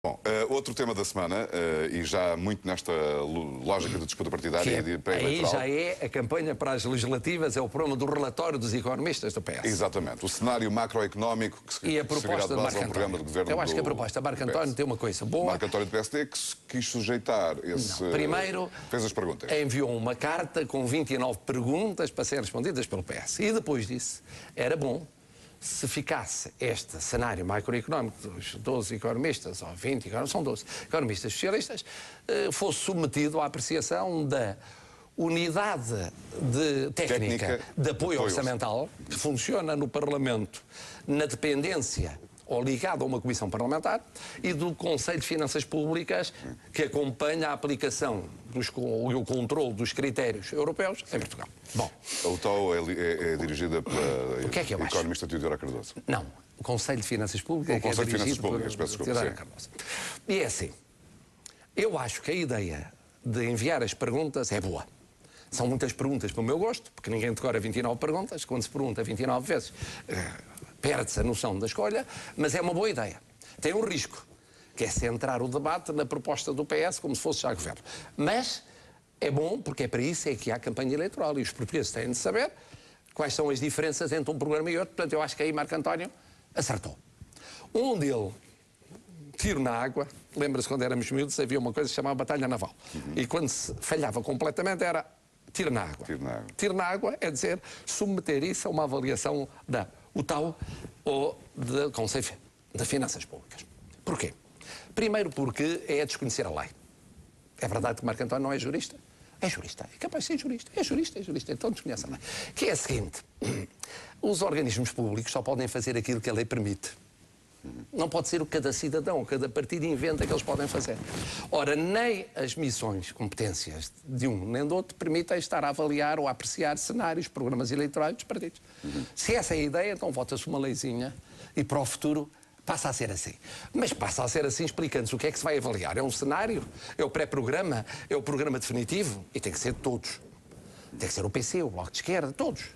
Bom, outro tema da semana, e já muito nesta lógica de disputa partidária e de pré-eleitoral. Aí já é a campanha para as legislativas, é o problema do relatório dos economistas do PS. Exatamente, o cenário macroeconómico que e a proposta de Marco António. Eu acho que a proposta de Marco António tem uma coisa boa. Marco António do PSD que quis sujeitar esse... Não. Primeiro, fez as perguntas. Enviou uma carta com 29 perguntas para serem respondidas pelo PS. E depois disso, era bom se ficasse este cenário macroeconómico dos 12 economistas, ou 20 economistas, são 12 economistas socialistas, fosse submetido à apreciação da unidade técnica de apoio orçamental, que funciona no Parlamento na dependência ou ligado a uma comissão parlamentar, e do Conselho de Finanças Públicas, que acompanha a aplicação e o controle dos critérios europeus em Portugal. Bom, a UTAU é dirigida pela economista Teodora Cardoso. Não, o Conselho de Finanças Públicas é dirigido pela Teodora Cardoso. E é assim, eu acho que a ideia de enviar as perguntas é boa. São muitas perguntas para o meu gosto, porque ninguém decora 29 perguntas, quando se pergunta 29 vezes... perde-se a noção da escolha, mas é uma boa ideia. Tem um risco, que é centrar o debate na proposta do PS como se fosse já governo. Mas é bom, porque é para isso que há campanha eleitoral e os portugueses têm de saber quais são as diferenças entre um programa e outro. Portanto, eu acho que aí Marco António acertou. Um dele, tiro na água, lembra-se quando éramos miúdos, havia uma coisa que se chamava Batalha Naval. E quando se falhava completamente era tiro na água. Tiro na água é dizer submeter isso a uma avaliação da UTAU ou do Conselho de Finanças Públicas. Porquê? Primeiro porque é a desconhecer a lei. É verdade que Marco António não é jurista? É jurista. É capaz de ser jurista. É jurista. Então desconhece a lei. Que é a seguinte. Os organismos públicos só podem fazer aquilo que a lei permite. Não pode ser o que cada cidadão, cada partido inventa que eles podem fazer. Ora, nem as missões, competências de um nem do outro permitem estar a avaliar ou a apreciar cenários, programas eleitorais dos partidos. Se essa é a ideia, então vota-se uma leizinha e para o futuro passa a ser assim. Mas passa a ser assim explicando-se o que é que se vai avaliar. É um cenário? É o pré-programa? É o programa definitivo? E tem que ser de todos. Tem que ser o PC, o Bloco de Esquerda, todos.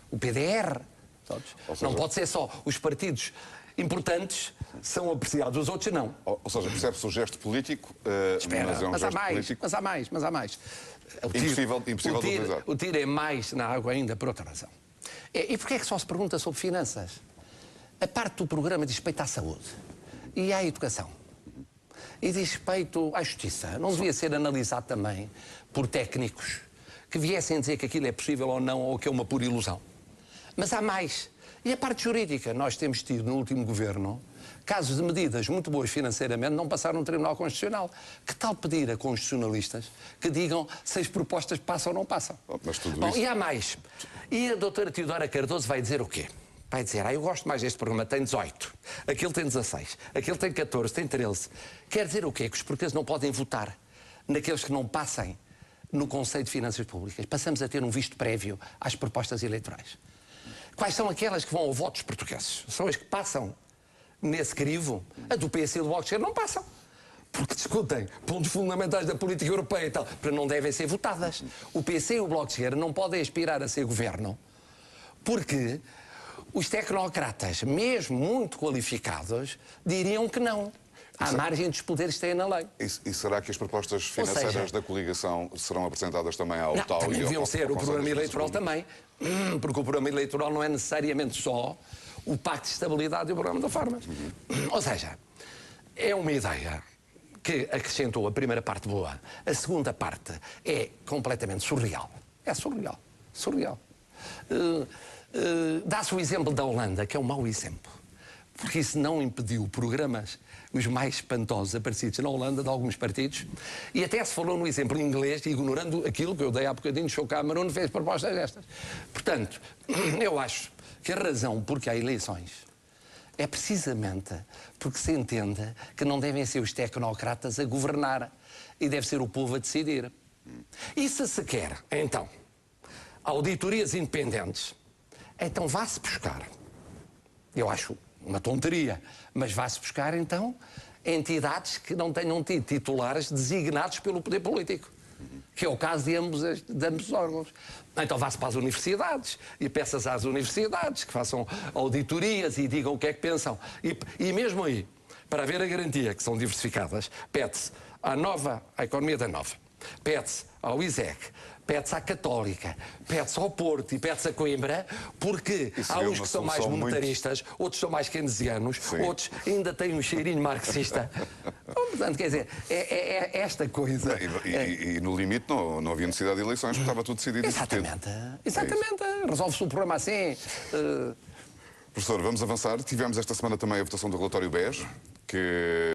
O PDR, todos. Não pode ser só os partidos importantes são apreciados, os outros não. Ou seja, percebe-se o gesto político, mas é um gesto político... Mas há mais. Impossível de utilizar. O tiro é mais na água ainda por outra razão. E porquê é que só se pergunta sobre finanças? A parte do programa diz respeito à saúde e à educação. E diz respeito à justiça. Não devia ser analisado também por técnicos que viessem dizer que aquilo é possível ou não, ou que é uma pura ilusão. Mas há mais. E a parte jurídica, nós temos tido no último governo casos de medidas muito boas financeiramente não passaram no Tribunal Constitucional. Que tal pedir a constitucionalistas que digam se as propostas passam ou não passam? Mas tudo Bom, isso... e há mais. E a doutora Teodora Cardoso vai dizer o quê? Vai dizer, eu gosto mais deste programa, tem 18, aquele tem 16, aquele tem 14, tem 13. Quer dizer o quê? Que os portugueses não podem votar naqueles que não passem no Conselho de Finanças Públicas. Passamos a ter um visto prévio às propostas eleitorais. Quais são aquelas que vão ao voto dos portugueses? São as que passam nesse crivo. A do PS e do Bloco de Esquerda não passam. Porque discutem pontos fundamentais da política europeia e tal, para não devem ser votadas. O PC e o Bloco de Esquerda não podem aspirar a ser governo porque os tecnocratas, mesmo muito qualificados, diriam que não. À margem dos poderes que têm na lei. E será que as propostas financeiras da coligação serão apresentadas também ao TAU? Também deviam ser o programa eleitoral também. Porque o programa eleitoral não é necessariamente só o Pacto de Estabilidade e o programa de reformas. Ou seja, é uma ideia que acrescentou a primeira parte boa. A segunda parte é completamente surreal. É surreal. Dá-se o exemplo da Holanda, que é um mau exemplo. Porque isso não impediu programas, os mais espantosos aparecidos na Holanda, de alguns partidos, e até se falou no exemplo inglês, ignorando aquilo que eu dei há bocadinho, o Sr. Cameron fez propostas destas. Portanto, eu acho que a razão porque há eleições é precisamente porque se entende que não devem ser os tecnocratas a governar e deve ser o povo a decidir. E se quer, então, auditorias independentes, então vá-se buscar, eu acho uma tonteria, mas vá-se buscar, então, entidades que não tenham tido titulares designados pelo poder político, que é o caso de ambos os órgãos. Então vá-se para as universidades e peça-se às universidades que façam auditorias e digam o que é que pensam. E mesmo aí, para haver a garantia que são diversificadas, pede-se à economia da Nova, pede-se ao ISEC, pede-se à Católica, pede-se ao Porto e pede-se a Coimbra, porque há uns que são mais monetaristas, outros são mais keynesianos, outros ainda têm um cheirinho marxista. Portanto, quer dizer, é esta coisa. E no limite não havia necessidade de eleições, porque estava tudo decidido. Exatamente. Resolve-se o problema assim. Professor, vamos avançar. Tivemos esta semana também a votação do relatório BES, que